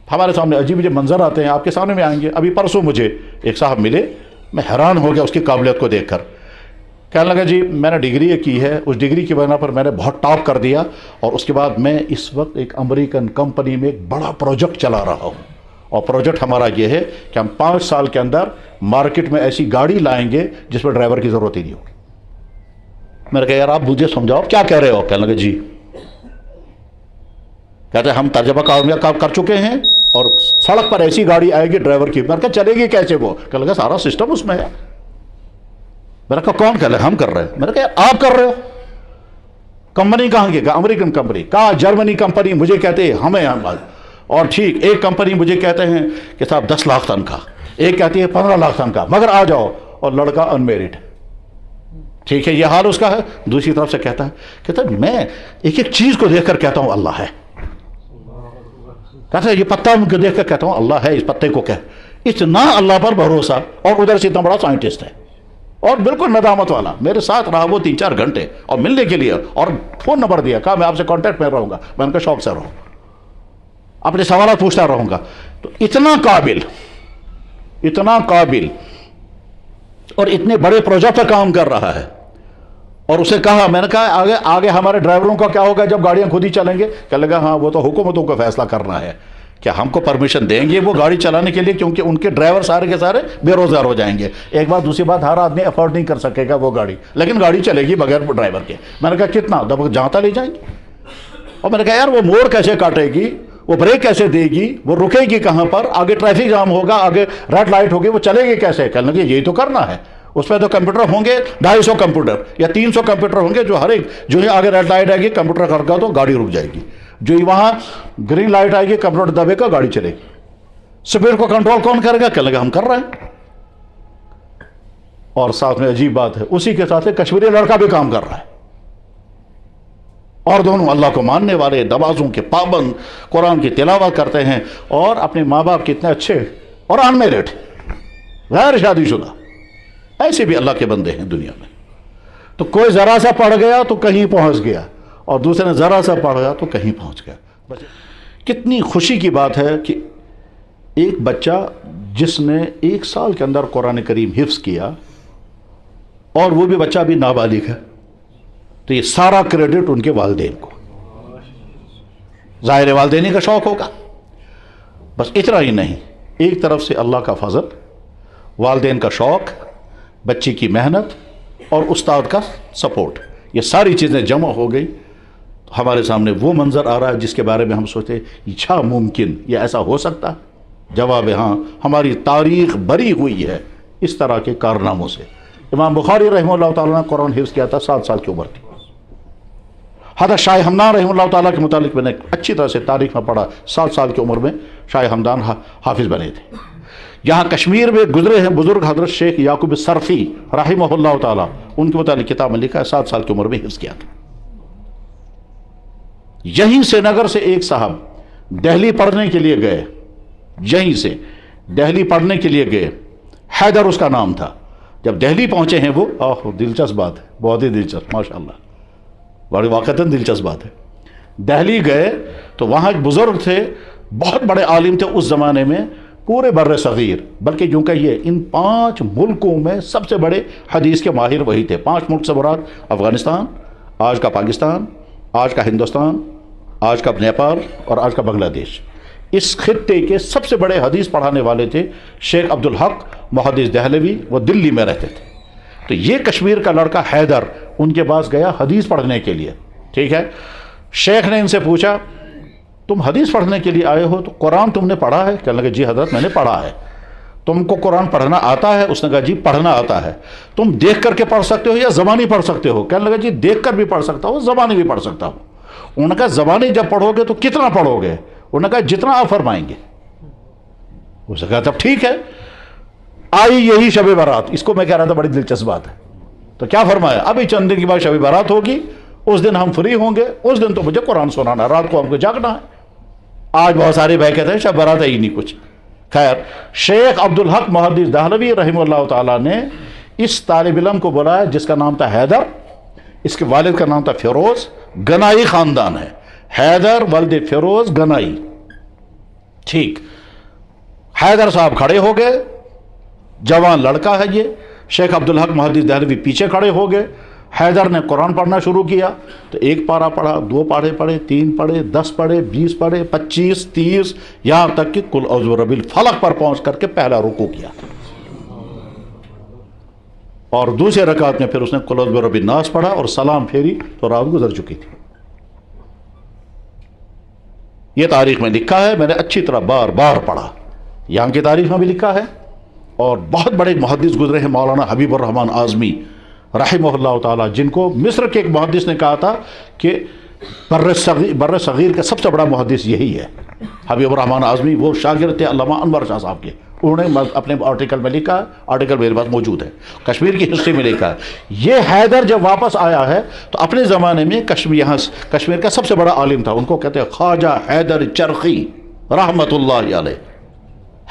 ہمارے سامنے عجیب عجیب منظر آتے ہیں، آپ کے سامنے میں آئیں گے۔ ابھی پرسوں مجھے ایک صاحب ملے، میں حیران ہو گیا اس کی قابلیت کو دیکھ کر۔ کہنے لگا جی میں نے ڈگری کی ہے، اس ڈگری کی بنا پر میں نے بہت ٹاپ کر دیا، اور اس کے بعد میں اس وقت ایک امریکن کمپنی میں ایک بڑا پروجیکٹ چلا رہا ہوں، اور پروجیکٹ ہمارا یہ ہے کہ ہم 5 سال کے اندر مارکیٹ میں ایسی گاڑی لائیں گے جس پر ڈرائیور کی ضرورت ہی نہیں ہوگی۔ میں نے کہا یار آپ مجھے سمجھاؤ کیا کہہ رہے ہو؟ کہنے لگا جی، کہتے ہیں ہم تجربہ کامیاب کر چکے ہیں، اور سڑک پر ایسی گاڑی آئے گی ڈرائیور کی۔ میں نے کہا چلے گی کیسے وہ؟ کہنے لگا سارا سسٹم اس میں ہے۔ میں نے کہا کون کہہ رہا؟ ہم کر رہے ہیں۔ میں نے کہا یار آپ کر رہے ہو؟ کمپنی کہاں کی؟ کہا امریکن کمپنی۔ کہا جرمنی کمپنی مجھے کہتے ہیں ہمیں، اور ٹھیک ایک کمپنی مجھے کہتے ہیں کہ صاحب 10 لاکھ تنخواہ، ایک کہتی ہے 15 لاکھ تنخواہ، مگر آ جاؤ، اور لڑکا انمیرڈ۔ ٹھیک ہے یہ حال اس کا ہے۔ دوسری طرف سے کہتا ہے میں ایک ایک چیز کو دیکھ کر کہتا ہوں اللہ ہے، کہتا ہے یہ پتا کو دیکھ کر کہتا ہوں اللہ ہے، اس پتے کو کہہ، اتنا اللہ پر بھروسہ، اور ادھر سے اتنا بڑا سائنٹسٹ ہے، اور بالکل ندامت والا۔ میرے ساتھ رہا وہ 3-4 گھنٹے اور ملنے کے لیے، اور فون نمبر دیا، کہا میں آپ سے کانٹیکٹ میں رہوں گا۔ میں ان کا شوق سے رہوں، اپنے سوالات پوچھتا رہوں گا۔ تو اتنا قابل اور اتنے بڑے پروجیکٹ پر کام کر رہا ہے۔ اور اسے کہا، میں نے کہا آگے ہمارے ڈرائیوروں کا کیا ہوگا جب گاڑیاں خود ہی چلیں گے؟ کہنے لگا ہاں وہ تو حکومتوں کو فیصلہ کرنا ہے کہ ہم کو پرمیشن دیں گے وہ گاڑی چلانے کے لیے، کیونکہ ان کے ڈرائیور سارے کے سارے بے روزگار ہو جائیں گے۔ ایک بات، دوسری بات، ہر آدمی افورڈ نہیں کر سکے گا وہ گاڑی، لیکن گاڑی چلے گی بغیر ڈرائیور کے۔ میں نے کہا کتنا؟ جہاں تک لے جائیں گے۔ اور میں نے کہا یار وہ موڑ کیسے کاٹے گی، وہ بریک کیسے دے گی، وہ رکے گی کہاں پر، آگے ٹریفک جام ہوگا، آگے ریڈ لائٹ ہوگی، وہ چلے گی کیسے؟ کہنے لگے یہی تو کرنا ہے۔ اس پہ تو کمپیوٹر ہوں گے 250 کمپیوٹر یا 300 کمپیوٹر ہوں گے، جو ہر ایک جو ہی آگے ریڈ لائٹ آئے گی کمپیوٹر کر گا تو گاڑی رک جائے گی، جو ہی وہاں گرین لائٹ آئے گی کمپیوٹر دبے گا گاڑی چلے گی۔ اسپیڈ کو کنٹرول کون کرے گا؟ کہنے لگا ہم کر رہے ہیں۔ اور ساتھ میں عجیب بات ہے، اسی کے ساتھ کشمیری لڑکا بھی کام کر رہا ہے، اور دونوں اللہ کو ماننے والے، نمازوں کے پابند، قرآن کی تلاوت کرتے ہیں، اور اپنے ماں باپ کتنے اچھے، اور انمیرڈ، غیر شادی شدہ۔ ایسے بھی اللہ کے بندے ہیں دنیا میں۔ تو کوئی ذرا سا پڑھ گیا تو کہیں پہنچ گیا، اور دوسرے نے ذرا سا پڑھ گیا تو کہیں پہنچ گیا۔ کتنی خوشی کی بات ہے کہ ایک بچہ جس نے 1 سال کے اندر قرآن کریم حفظ کیا، اور وہ بھی بچہ بھی نابالغ ہے، تو یہ سارا کریڈٹ ان کے والدین کو، ظاہر والدین کا شوق ہوگا۔ بس اتنا ہی نہیں، ایک طرف سے اللہ کا فضل، والدین کا شوق، بچی کی محنت، اور استاد کا سپورٹ، یہ ساری چیزیں جمع ہو گئی تو ہمارے سامنے وہ منظر آ رہا ہے جس کے بارے میں ہم سوچتے اچھا ممکن یہ ایسا ہو سکتا ہے؟ جواب ہاں، ہماری تاریخ بری ہوئی ہے اس طرح کے کارناموں سے۔ امام بخاری رحمہ اللہ تعالیٰ نے قرآن حفظ کیا تھا 7 سال کی عمر تھی۔ حضرت شاہ ہمدان رحمہ اللہ تعالیٰ کے متعلق میں نے اچھی طرح سے تاریخ میں پڑھا، 7 سال کی عمر میں شاہ ہمدان حافظ بنے تھے۔ یہاں کشمیر میں گزرے ہیں بزرگ حضرت شیخ یعقوب الصرفی رحمہ اللہ تعالیٰ، ان کے متعلق کتاب میں لکھا ہے 7 سال کی عمر میں حفظ کیا تھا۔ یہیں سے نگر سے ایک صاحب دہلی پڑھنے کے لیے گئے، یہیں سے دہلی پڑھنے کے لیے گئے، حیدر اس کا نام تھا۔ جب دہلی پہنچے ہیں وہ، دلچسپ بات ہے، بہت ہی دلچسپ، ماشاءاللہ، بڑی واقعتاً دلچسپ بات ہے۔ دہلی گئے تو وہاں ایک بزرگ تھے، بہت بڑے عالم تھے اس زمانے میں، پورے بر صغیر، بلکہ یوں کہیے ان 5 ملکوں میں سب سے بڑے حدیث کے ماہر وہی تھے۔ 5 ملک سے مراد افغانستان، آج کا پاکستان، آج کا ہندوستان، آج کا نیپال، اور آج کا بنگلہ دیش۔ اس خطے کے سب سے بڑے حدیث پڑھانے والے تھے شیخ عبدالحق محدث دہلوی، وہ دلی میں رہتے تھے۔ تو یہ کشمیر کا لڑکا حیدر ان کے پاس گیا حدیث پڑھنے کے لیے، ٹھیک ہے۔ شیخ نے ان سے پوچھا تم حدیث پڑھنے کے لیے آئے ہو تو قرآن تم نے پڑھا ہے؟ کہنے لگے جی حضرت میں نے پڑھا ہے۔ تم کو قرآن پڑھنا آتا ہے؟ اس نے کہا جی پڑھنا آتا ہے۔ تم دیکھ کر کے پڑھ سکتے ہو یا زبانی پڑھ سکتے ہو؟ کہنے لگا جی دیکھ کر بھی پڑھ سکتا ہوں، زبانی بھی پڑھ سکتا ہوں۔ انہوں نے کہا زبانی جب پڑھو گے تو کتنا پڑھو گے؟ انہوں نے کہا جتنا آپ فرمائیں گے۔ اس نے کہا تب ٹھیک ہے۔ آئی یہی شب برات، اس کو میں کہہ رہا تھا بڑی دلچسپ بات ہے۔ تو کیا فرمایا؟ ابھی چند دن کے بعد شب برات ہوگی، اس دن ہم فری ہوں گے، اس دن تو مجھے قرآن سنانا ہے، رات کو ہم کو جاگنا ہے۔ آج بہت سارے بھائی کہتے ہیں شب برات ہے ہی نہیں کچھ۔ خیر، شیخ عبدالحق محدث دہلوی رحمہ اللہ تعالیٰ نے اس طالب علم کو بلایا جس کا نام تھا حیدر، اس کے والد کا نام تھا فیروز، گنائی خاندان ہے، حیدر ولد فیروز گنائی، ٹھیک، حیدر صاحب کھڑے ہو گئے، جوان لڑکا ہے یہ، شیخ عبدالحق محدث دہلوی پیچھے کھڑے ہو گئے، حیدر نے قرآن پڑھنا شروع کیا تو 1 پارہ پڑھا، 2 پارے پڑھے، 3 پڑھے، 10 پڑھے، 20 پڑھے، 25، 30، یہاں تک کہ قل اعوذ برب الفلق پر پہنچ کر کے پہلا رکوع کیا، اور دوسرے رکعت میں پھر اس نے قل اعوذ برب الناس پڑھا اور سلام پھیری تو رات گزر چکی تھی۔ یہ تاریخ میں لکھا ہے، میں نے اچھی طرح بار بار پڑھا، یہاں کی تاریخ میں بھی لکھا ہے، اور بہت بڑے محدث گزرے ہیں، مولانا حبیب الرحمن اعظمی رحمہ اللہ تعالیٰ، جن کو مصر کے ایک محدث نے کہا تھا کہ بر صغیر کا سب سے بڑا محدث یہی ہے، حبیب الرحمن اعظمی۔ وہ شاگرد تھے علامہ انور شاہ صاحب کے، انہوں نے اپنے آرٹیکل میں لکھا، آرٹیکل میرے پاس موجود ہے، کشمیر کی ہسٹری میں لکھا ہے۔ یہ حیدر جب واپس آیا ہے تو اپنے زمانے میں کشمیر کا سب سے بڑا عالم تھا، ان کو کہتے ہیں خواجہ حیدر چرخی رحمۃ اللہ علیہ،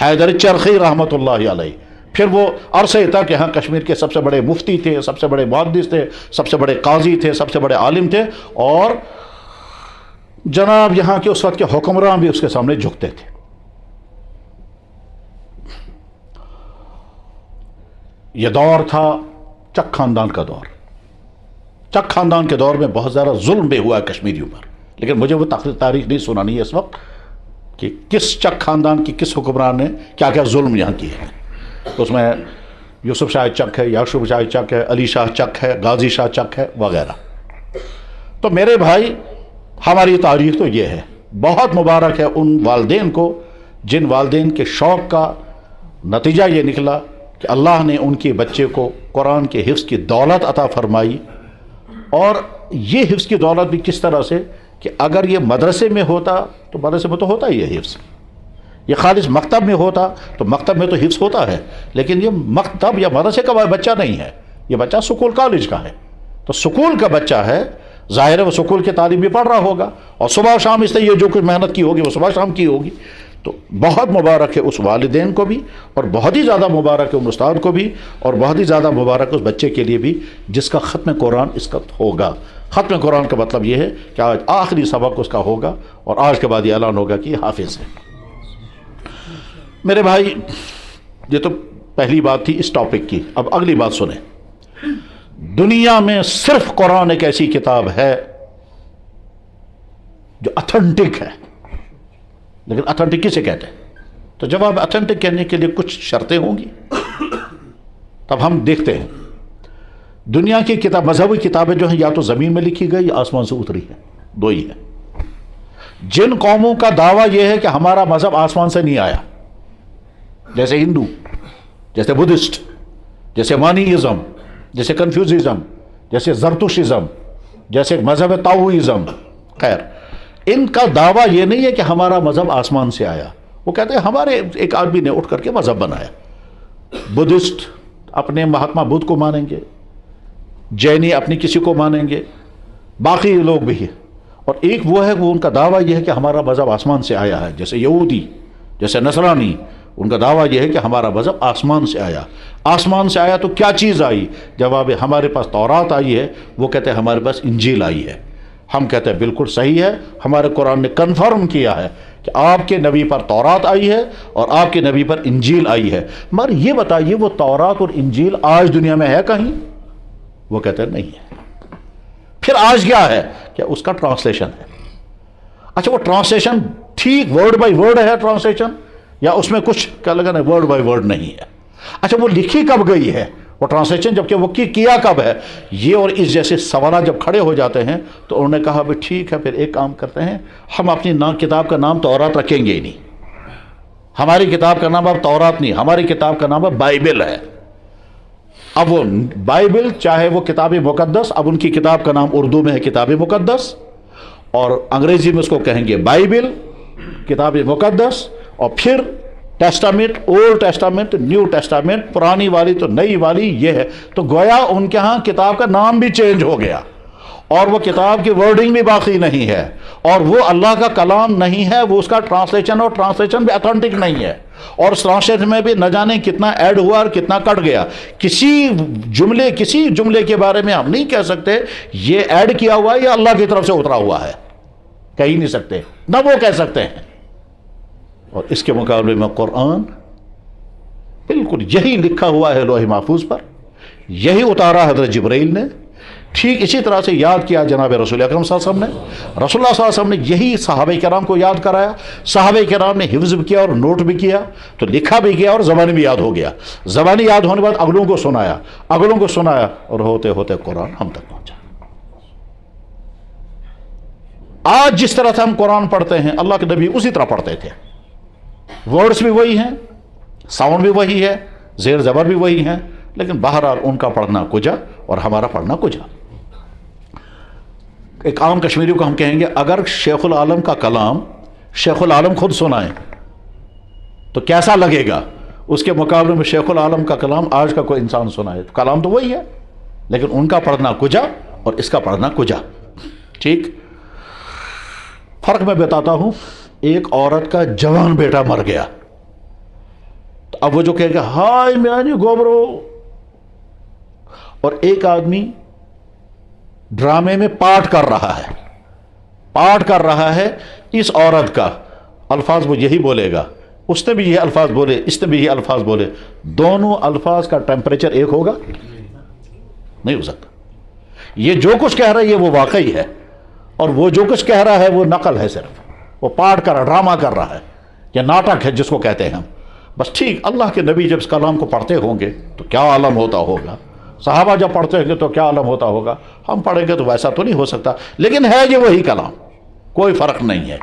حیدر چرخی رحمۃ اللہ علیہ۔ پھر وہ عرصے تک یہاں کشمیر کے سب سے بڑے مفتی تھے، سب سے بڑے محدث تھے، سب سے بڑے قاضی تھے، سب سے بڑے عالم تھے، اور جناب یہاں کے اس وقت کے حکمران بھی اس کے سامنے جھکتے تھے۔ یہ دور تھا چک خاندان کا دور۔ چک خاندان کے دور میں بہت زیادہ ظلم بھی ہوا ہے کشمیریوں پر، لیکن مجھے وہ تاریخ نہیں سنانی ہے اس وقت کہ کس چک خاندان کی کس حکمران نے کیا کیا ظلم یہاں کیے ہیں۔ اس میں یوسف شاہ چک ہے، یعقوب شاہ چک ہے، علی شاہ چک ہے، غازی شاہ چک ہے وغیرہ۔ تو میرے بھائی، ہماری تاریخ تو یہ ہے، بہت مبارک ہے ان والدین کو جن والدین کے شوق کا نتیجہ یہ نکلا کہ اللہ نے ان کے بچے کو قرآن کے حفظ کی دولت عطا فرمائی، اور یہ حفظ کی دولت بھی کس طرح سے کہ اگر یہ مدرسے میں ہوتا تو مدرسے میں تو ہوتا ہی ہے حفظ، یہ خالص مکتب میں ہوتا تو مکتب میں تو حفظ ہوتا ہے، لیکن یہ مکتب یا مدرسے کا بچہ نہیں ہے، یہ بچہ سکول کالج کا ہے۔ تو سکول کا بچہ ہے، ظاہر ہے وہ سکول کی تعلیم بھی پڑھ رہا ہوگا، اور صبح و شام اس نے یہ جو کچھ محنت کی ہوگی وہ صبح شام کی ہوگی۔ تو بہت مبارک ہے اس والدین کو بھی، اور بہت ہی زیادہ مبارک ہے ان استاد کو بھی، اور بہت ہی زیادہ مبارک اس بچے کے لیے بھی جس کا ختم قرآن اس کا ہوگا۔ ختم قرآن کا مطلب یہ ہے کہ آج آخری سبق اس کا ہوگا، اور آج کے بعد یہ اعلان ہوگا کہ یہ حافظ ہے۔ میرے بھائی، یہ تو پہلی بات تھی اس ٹاپک کی، اب اگلی بات سنیں۔ دنیا میں صرف قرآن ایک ایسی کتاب ہے جو اتھینٹک ہے، لیکن اتھینٹک کسے کہتے ہیں؟ تو جواب اتھینٹک کہنے کے لیے کچھ شرطیں ہوں گی، تب ہم دیکھتے ہیں۔ دنیا کی کتاب، مذہبی کتابیں جو ہیں یا تو زمین میں لکھی گئی یا آسمان سے اتری ہے، دو ہی ہے۔ جن قوموں کا دعویٰ یہ ہے کہ ہمارا مذہب آسمان سے نہیں آیا، جیسے ہندو، جیسے بدھسٹ، جیسے مانیزم، جیسے کنفیوززم، جیسے زرتشتزم، جیسے مذہب تاؤزم، خیر ان کا دعویٰ یہ نہیں ہے کہ ہمارا مذہب آسمان سے آیا، وہ کہتے ہیں ہمارے ایک آدمی نے اٹھ کر کے مذہب بنایا۔ بدھسٹ اپنے مہاتما بدھ کو مانیں گے، جینی اپنی کسی کو مانیں گے، باقی لوگ بھی ہیں، اور ایک وہ ہے وہ ان کا دعویٰ یہ ہے کہ ہمارا مذہب آسمان سے آیا ہے، جیسے یہودی، جیسے نصرانی، ان کا دعویٰ یہ ہے کہ ہمارا مذہب آسمان سے آیا۔ آسمان سے آیا تو کیا چیز آئی؟ جواب ہے ہمارے پاس تورات آئی ہے، وہ کہتے ہیں ہمارے پاس انجیل آئی ہے۔ ہم کہتے ہیں بالکل صحیح ہے، ہمارے قرآن نے کنفرم کیا ہے کہ آپ کے نبی پر تورات آئی ہے اور آپ کے نبی پر انجیل آئی ہے، مگر یہ بتائیے وہ تورات اور انجیل آج دنیا میں ہے کہیں؟ وہ کہتے ہیں نہیں ہے۔ پھر آج کیا ہے؟ کہ اس کا ٹرانسلیشن ہے۔ اچھا وہ ٹرانسلیشن ٹھیک ورڈ بائی ورڈ ہے ٹرانسلیشن، یا اس میں کچھ کیا لگا نہیں ورڈ بائی ورڈ نہیں ہے؟ اچھا وہ لکھی کب گئی ہے وہ ٹرانسلیشن، جبکہ وہ کیا کب ہے؟ یہ اور اس جیسے سوالات جب کھڑے ہو جاتے ہیں تو انہوں نے کہا بھائی ٹھیک ہے، پھر ایک کام کرتے ہیں، ہم اپنی کتاب کا نام تورات رکھیں گے ہی نہیں، ہماری کتاب کا نام اب تورات نہیں، ہماری کتاب کا نام اب بائبل ہے۔ اب وہ بائبل چاہے وہ کتاب مقدس، اب ان کی کتاب کا نام اردو میں ہے کتاب مقدس، اور انگریزی میں اس کو کہیں گے بائبل، کتاب مقدس، اور پھر Testament, old Testament, new Testament, پرانی والی تو نئی والی یہ ہے۔ تو گویا ان کے ہاں کتاب کا نام بھی چینج ہو گیا، اور وہ کتاب کی ورڈنگ بھی باقی نہیں ہے، اور وہ اللہ کا کلام نہیں ہے، وہ اس کا ٹرانسلیشن، اور ٹرانسلیشن بھی اتھینٹک نہیں ہے، اور اس ٹرانسلیشن میں بھی نہ جانے کتنا ایڈ ہوا اور کتنا کٹ گیا۔ کسی جملے کے بارے میں ہم نہیں کہہ سکتے یہ ایڈ کیا ہوا ہے یا اللہ کی طرف سے اترا ہوا ہے، کہہ ہی نہیں سکتے، نہ وہ کہہ سکتے ہیں۔ اور اس کے مقابلے میں قرآن بالکل یہی لکھا ہوا ہے لوح محفوظ پر، یہی اتارا حضرت جبرائیل نے، ٹھیک اسی طرح سے یاد کیا جناب رسول اکرم صلی اللہ علیہ وسلم نے، رسول اللہ صلی اللہ علیہ وسلم نے یہی صحابہ کرام کو یاد کرایا، صحابہ کرام نے حفظ بھی کیا اور نوٹ بھی کیا، تو لکھا بھی گیا اور زبانی بھی یاد ہو گیا، زبانی یاد ہونے کے بعد اگلوں کو سنایا، اگلوں کو سنایا، اور ہوتے ہوتے قرآن ہم تک پہنچا۔ آج جس طرح سے ہم قرآن پڑھتے ہیں اللہ کے نبی اسی طرح پڑھتے تھے، ورڈز بھی وہی ہیں، ساؤنڈ بھی وہی ہے، زیر زبر بھی وہی ہیں، لیکن بہرحال ان کا پڑھنا کجا اور ہمارا پڑھنا کجا۔ ایک عام کشمیری کو ہم کہیں گے اگر شیخ العالم کا کلام شیخ العالم خود سنائیں تو کیسا لگے گا، اس کے مقابلے میں شیخ العالم کا کلام آج کا کوئی انسان سنائے تو کلام تو وہی ہے، لیکن ان کا پڑھنا کجا اور اس کا پڑھنا کجا۔ ٹھیک، فرق میں بتاتا ہوں، ایک عورت کا جوان بیٹا مر گیا تو اب وہ جو کہے گا ہائے میں نہیں گوبرو، اور ایک آدمی ڈرامے میں پارٹ کر رہا ہے اس عورت کا، الفاظ وہ یہی بولے گا، اس نے بھی یہ الفاظ بولے، اس نے بھی یہ الفاظ بولے، دونوں الفاظ کا ٹیمپریچر ایک ہوگا؟ نہیں ہو سکتا۔ یہ جو کچھ کہہ رہا ہے یہ وہ واقعی ہے، اور وہ جو کچھ کہہ رہا ہے وہ نقل ہے، صرف وہ پارٹ کر رہا، ڈرامہ کر رہا ہے، یا ناٹک ہے جس کو کہتے ہیں ہم۔ بس ٹھیک، اللہ کے نبی جب اس کلام کو پڑھتے ہوں گے تو کیا عالم ہوتا ہوگا، صحابہ جب پڑھتے ہوں گے تو کیا عالم ہوتا ہوگا، ہم پڑھیں گے تو ویسا تو نہیں ہو سکتا، لیکن ہے یہ وہی کلام، کوئی فرق نہیں ہے۔